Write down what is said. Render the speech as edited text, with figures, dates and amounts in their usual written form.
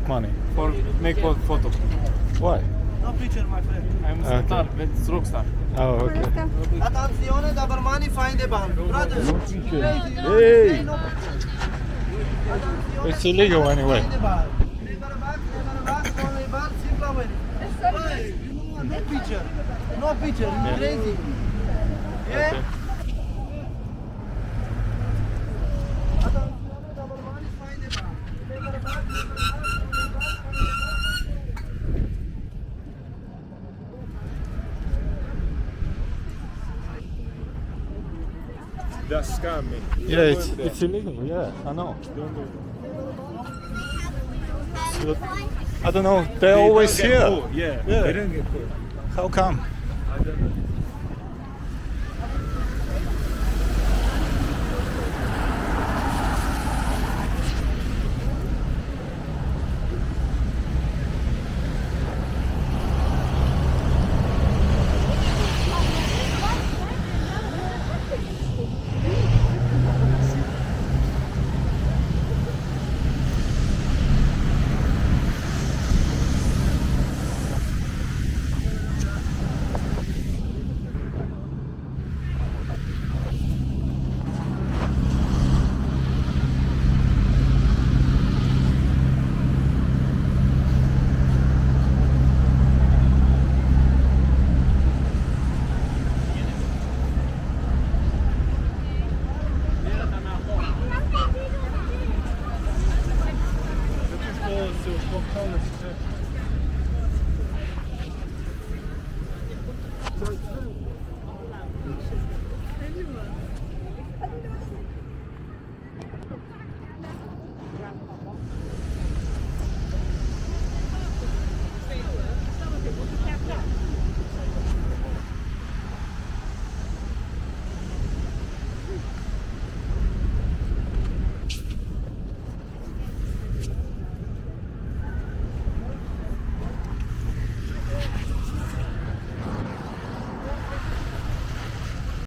What money? for make photo. Why? No picture, my friend. I'm Okay. star, it's rockstar. Oh, okay. Attenzione, da Barmani, find the bank. Brothers, Hey! no It's illegal anyway. find the bar. Never back, only bar, simple way. Hey, no picture. No picture, you crazy. Yeah? Okay. Attenzione, da Barmani, find the bar. Never back, only bar. That's scamming. Yeah, it's illegal. Yeah, I know. So, I don't know. They're always here. Yeah, Yeah. they don't get caught. How come? I don't know.